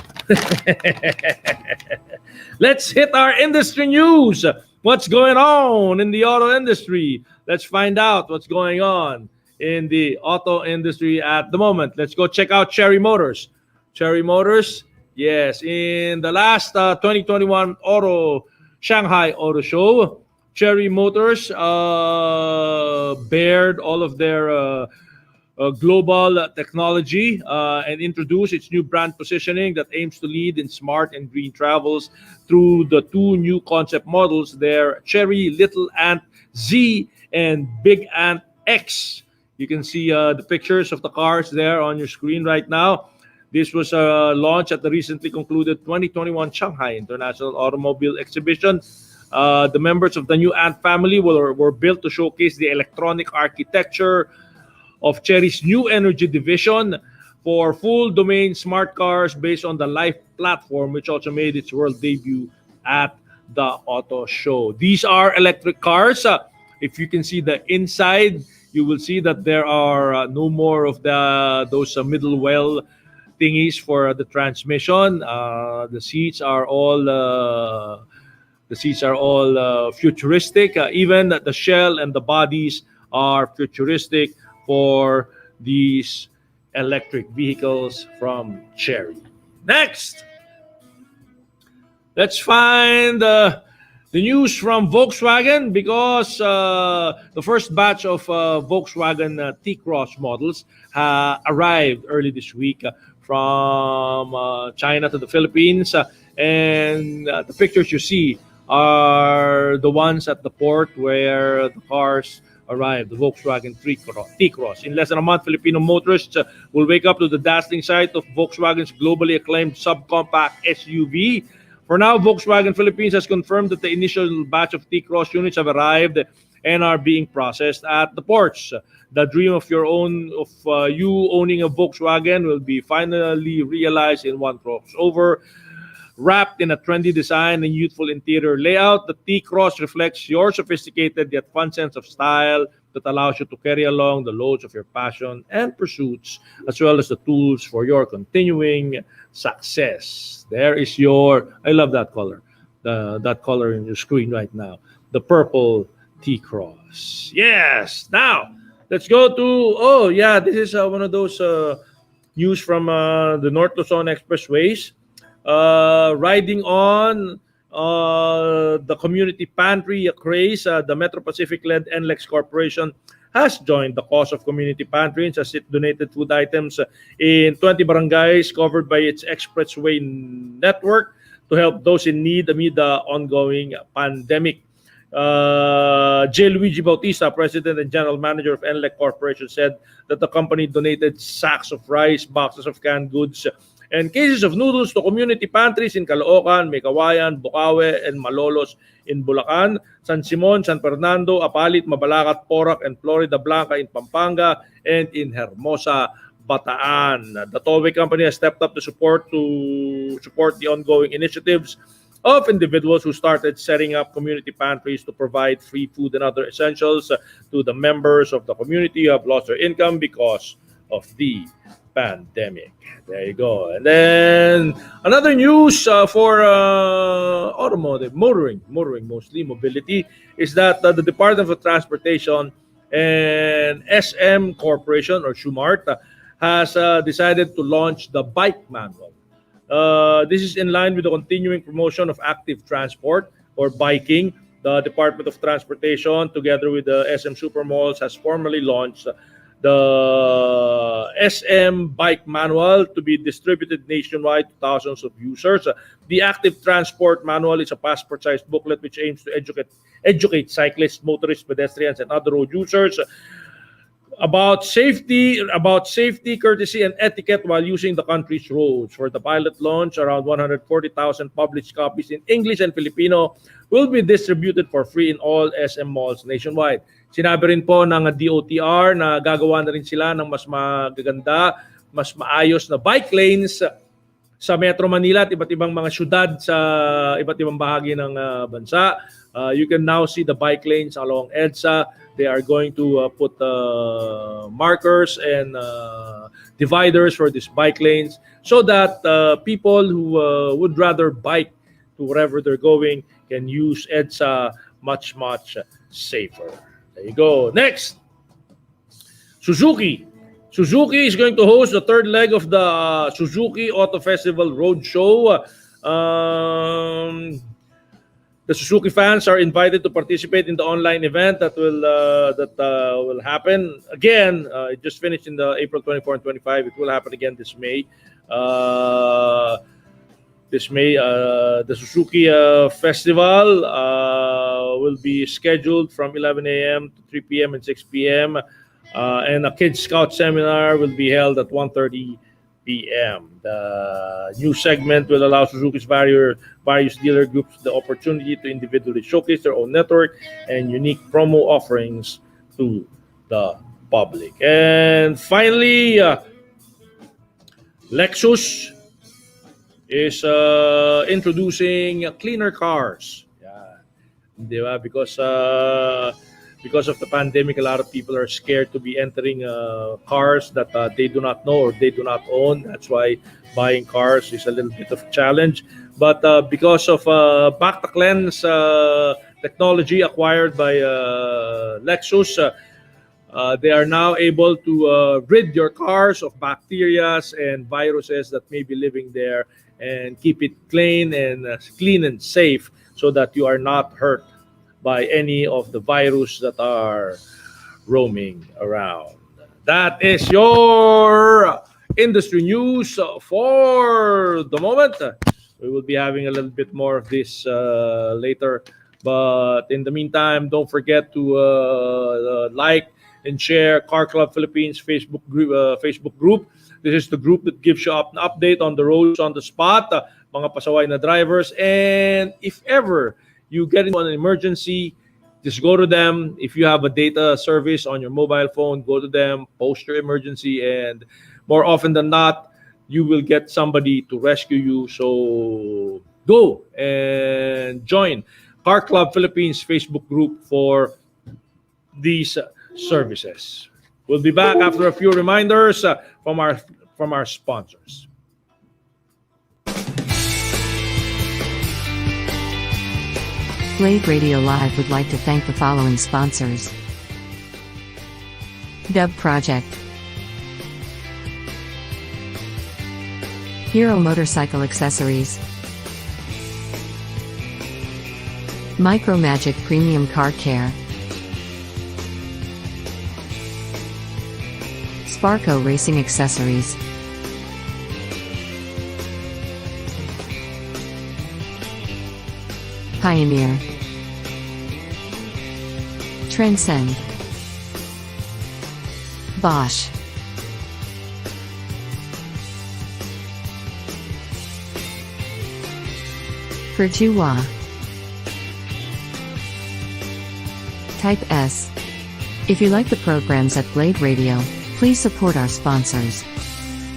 Let's hit our industry news. What's going on in the auto industry? Let's find out what's going on in the auto industry at the moment. Let's go check out Chery Motors. Chery Motors, yes, in the last 2021 Shanghai Auto Show, Chery Motors bared all of their global technology and introduce its new brand positioning that aims to lead in smart and green travels through the two new concept models, their Chery Little Ant Z and Big Ant X. You can see the pictures of the cars there on your screen right now. This was launched at the recently concluded 2021 Shanghai International Automobile Exhibition. The members of the new Ant family were built to showcase the electronic architecture of Chery's new energy division for full domain smart cars based on the Life platform, which also made its world debut at the auto show. These are electric cars. If you can see the inside, you will see that there are no more of those middle well thingies for the transmission. The seats are all futuristic. Even the shell and the bodies are futuristic for these electric vehicles from Chery. Next, Let's find the news from Volkswagen because the first batch of Volkswagen T-Cross models arrived early this week from China to the Philippines. And the pictures you see are the ones at the port where the cars arrived, the Volkswagen T-Cross. In less than a month, Filipino motorists will wake up to the dazzling sight of Volkswagen's globally acclaimed subcompact SUV. For now, Volkswagen Philippines has confirmed that the initial batch of T-Cross units have arrived and are being processed at the ports. The dream of you owning a Volkswagen will be finally realized in one crossover. Wrapped in a trendy design and youthful interior layout, the T-Cross reflects your sophisticated yet fun sense of style that allows you to carry along the loads of your passion and pursuits, as well as the tools for your continuing success. There is I love that color, that color in your screen right now, the purple T-Cross. Yes! Now, let's go to, oh yeah, this is one of those news from the North Luzon Expressways. Riding on the community pantry craze, the Metro Pacific-led NLEX Corporation has joined the cause of community pantries as it donated food items in 20 barangays covered by its expressway network to help those in need amid the ongoing pandemic. J. Luigi Bautista, President and General Manager of NLEX Corporation, said that the company donated sacks of rice, boxes of canned goods, and cases of noodles to community pantries in Caloocan, Mekawayan, Bukawe, and Malolos in Bulacan, San Simon, San Fernando, Apalit, Mabalacat, Porac, and Florida Blanca in Pampanga, and in Hermosa, Bataan. The tollway company has stepped up to support the ongoing initiatives of individuals who started setting up community pantries to provide free food and other essentials to the members of the community who have lost their income because of the pandemic. There you go. And then another news for automotive, motoring mostly, mobility, is that the Department of Transportation and SM Corporation or Schumart has decided to launch the bike manual. This is in line with the continuing promotion of active transport or biking. The Department of Transportation, together with the SM Supermalls, has formally launched the SM Bike Manual to be distributed nationwide to thousands of users. The Active Transport Manual is a passport-sized booklet which aims to educate cyclists, motorists, pedestrians, and other road users about safety, courtesy, and etiquette while using the country's roads. For the pilot launch, around 140,000 published copies in English and Filipino will be distributed for free in all SM malls nationwide. Sinabi rin po ng DOTR na gagawa na rin sila ng mas magaganda, mas maayos na bike lanes sa Metro Manila at iba't ibang mga syudad sa iba't ibang bahagi ng bansa. You can now see the bike lanes along EDSA. They are going to put markers and dividers for these bike lanes so that people who would rather bike to wherever they're going can use EDSA much, much safer. There you go. Next, Suzuki. Suzuki is going to host the third leg of the Suzuki Auto Festival Roadshow. The Suzuki fans are invited to participate in the online event that will happen again. It just finished in the April 24 and 25. It will happen again this May. The Suzuki Festival will be scheduled from 11 a.m. to 3 p.m. and 6 p.m. And a Kids Scout seminar will be held at 1:30 p.m. The new segment will allow Suzuki's various dealer groups the opportunity to individually showcase their own network and unique promo offerings to the public. And finally, Lexus is introducing cleaner cars. Yeah. Diba? Because of the pandemic, a lot of people are scared to be entering cars that they do not know or they do not own. That's why buying cars is a little bit of a challenge. But because of back to cleanse technology acquired by Lexus, they are now able to rid your cars of bacteria and viruses that may be living there and keep it clean and safe so that you are not hurt by any of the virus that are roaming around. That is your industry news for the moment. We will be having a little bit more of this later. But in the meantime, don't forget to like and share Car Club Philippines Facebook group. This is the group that gives you an update on the roads on the spot, mga pasaway na drivers. And if ever you get into an emergency, just go to them. If you have a data service on your mobile phone, go to them, post your emergency, and more often than not, you will get somebody to rescue you. So go and join Car Club Philippines Facebook group for these services. We'll be back after a few reminders from our sponsors. Blade Radio Live would like to thank the following sponsors: Dub Project, Hero Motorcycle Accessories, Micro Magic Premium Car Care, Sparco Racing Accessories, Pioneer, Transcend, Bosch, Perjua, Type S. If you like the programs at Blade Radio, please support our sponsors.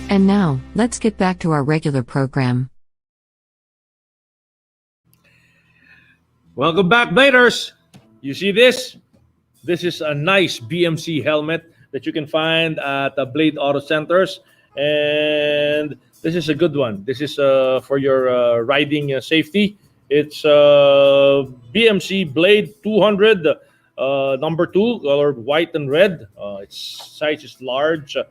And now, let's get back to our regular program. Welcome back, Bladers. You see this? This is a nice BMC helmet that you can find at the Blade Auto Centers. And this is a good one. This is for your riding safety. It's BMC Blade 200, number 2, colored white and red. Its size is large. You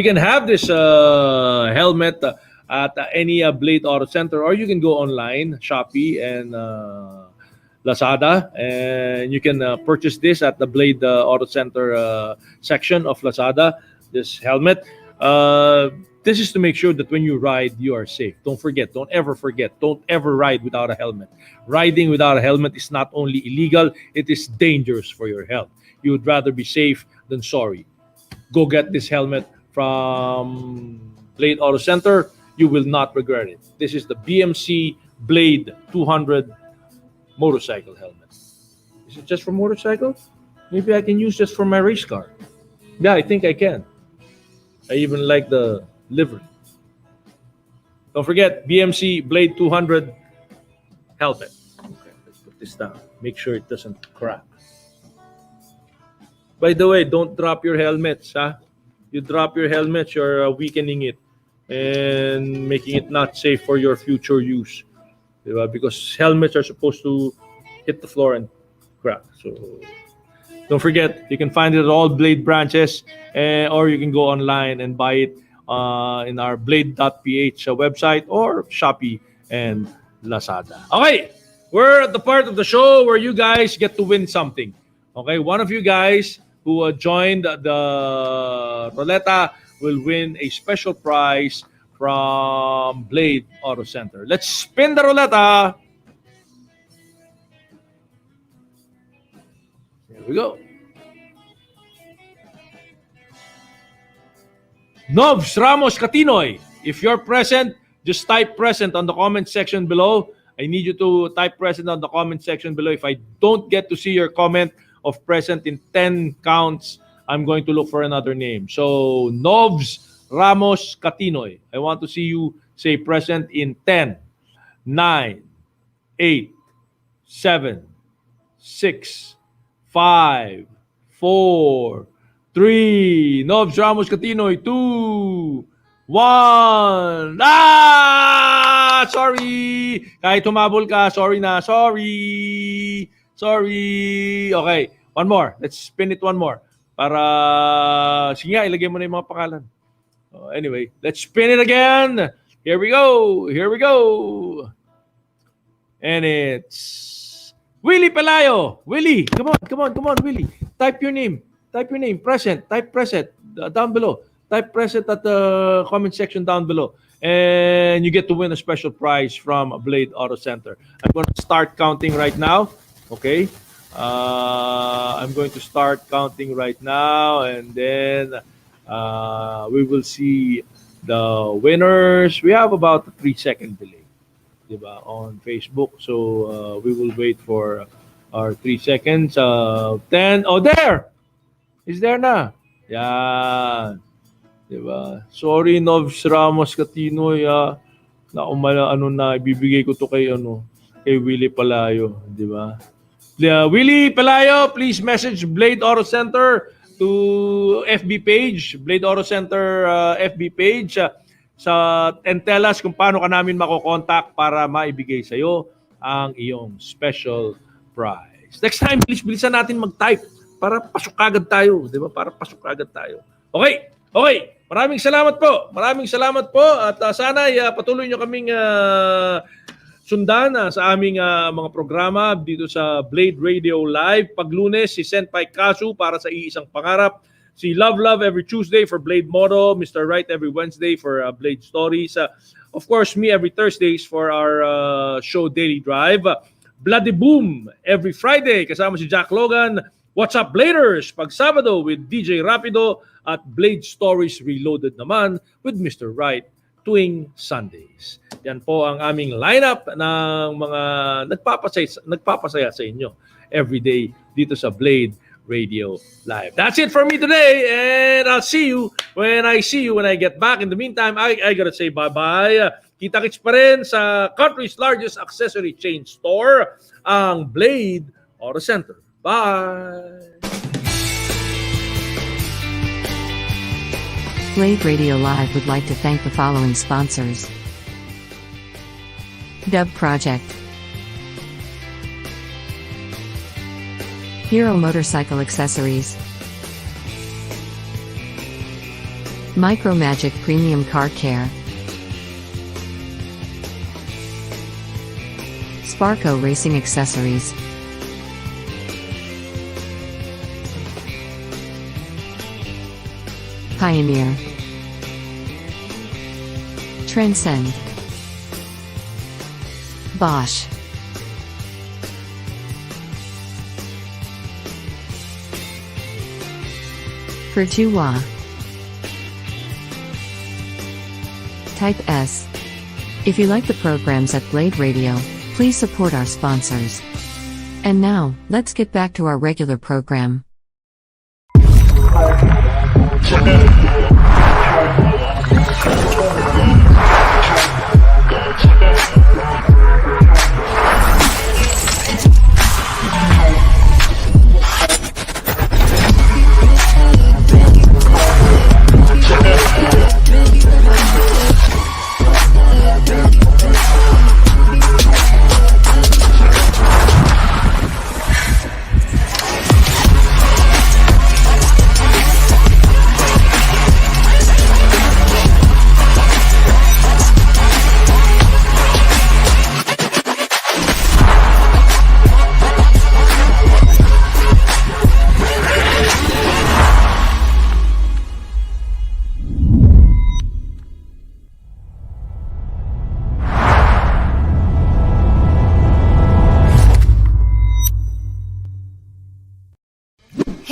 can have this helmet at any Blade Auto Center, or you can go online, Shopee and Lazada, and you can purchase this at the Blade Auto Center section of Lazada, this helmet. This is to make sure that when you ride, you are safe. Don't ever ride without a helmet. Riding without a helmet is not only illegal, it is dangerous for your health. You would rather be safe than sorry. Go get this helmet from Blade Auto Center. You will not regret it. This is the BMC Blade 200 motorcycle helmet. Is it just for motorcycles? Maybe I can use this for my race car. Yeah, I think I can. I even like the livery. Don't forget, BMC Blade 200 helmet. Okay, let's put this down. Make sure it doesn't crack. By the way, don't drop your helmets. You drop your helmets, you're weakening it and making it not safe for your future use. Because helmets are supposed to hit the floor and crack. So don't forget, you can find it at all Blade branches, or you can go online and buy it in our blade.ph website or Shopee and Lazada. Okay, we're at the part of the show where you guys get to win something. Okay, one of you guys who joined the Roleta will win a special prize from Blade Auto Center. Let's spin the Roleta. Here we go. Novs Ramos Catinoy. If you're present, just type present on the comment section below. I need you to type present on the comment section below. If I don't get to see your comment of present in 10 counts, I'm going to look for another name. So, Novs Ramos Catinoy. I want to see you say present in 10, 9, 8, 7, 6, 5, 4, 3. Novs Ramos Catinoy. 2, 1. Sorry! Kahit humabol ka, sorry na. Sorry! Okay, one more. Let's spin it one more. Para, sige nga, ilagay mo na yung mga pangalan. Anyway, let's spin it again. Here we go. Here we go. And it's Willie Pelayo. Willie, come on, Willie. Type your name. Present. Type present down below. Type present at the comment section down below. And you get to win a special prize from Blade Auto Center. I'm going to start counting right now. Okay. I'm going to start counting right now, and then we will see the winners. We have about a 3-second delay, diba, on Facebook. So we will wait for our 3 seconds. 10. Oh, there! Is there na? Yan. Diba? Sorry, Novs Ramos Catinoy. Ibibigay ko to kay Willie Palayo. Diba? Willie Pelayo, please message Blade Auto Center to FB page, Blade Auto Center FB page, and tell us kung paano ka namin makokontak para maibigay sa iyo ang iyong special prize. Next time, bilisan natin mag-type para pasok agad tayo, di ba? Para pasok agad tayo. Okay. Maraming salamat po. At sana patuloy nyo kaming sundan sa aming mga programa dito sa Blade Radio Live. Pag Lunes, si Senpai Kasu para sa Iisang Pangarap. Si Love every Tuesday for Blade Moto. Mr. Right every Wednesday for Blade Stories. Of course, me every Thursdays for our show Daily Drive. Bloody Boom every Friday kasama si Jack Logan. What's Up Bladers pag Sabado with DJ Rapido. At Blade Stories Reloaded naman with Mr. Right tuwing Sundays. Yan po ang aming lineup ng mga nagpapasaya sa inyo everyday dito sa Blade Radio Live. That's it for me today, and I'll see you when I get back. In the meantime, I gotta say bye-bye. Kita-kits pa rin sa country's largest accessory chain store, ang Blade Auto Center. Bye! Blade Radio Live would like to thank the following sponsors: Dub Project, Hero Motorcycle Accessories, Micromagic Premium Car Care, Sparco Racing Accessories, Pioneer, Transcend, Bosch, Pertua, Type S. If you like the programs at Blade Radio, please support our sponsors. And now, let's get back to our regular program.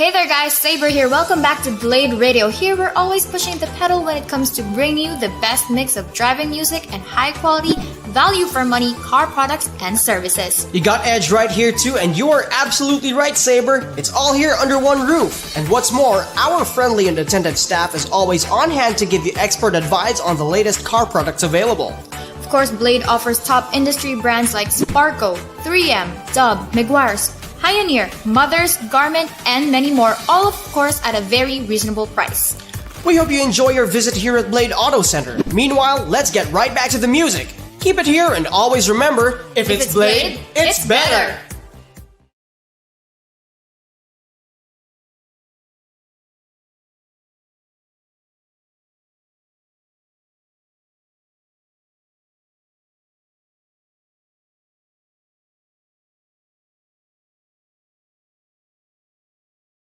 Hey there guys, Saber here. Welcome back to Blade Radio. Here we're always pushing the pedal when it comes to bringing you the best mix of driving music and high quality, value for money car products and services. You got Edge right here too, and you are absolutely right, Saber. It's all here under one roof. And what's more, our friendly and attentive staff is always on hand to give you expert advice on the latest car products available. Of course, Blade offers top industry brands like Sparco, 3M, Dub, Meguiar's, Pioneer, Mothers, Garment, and many more, all of course at a very reasonable price. We hope you enjoy your visit here at Blade Auto Center. Meanwhile, let's get right back to the music. Keep it here and always remember, if it's Blade, it's better.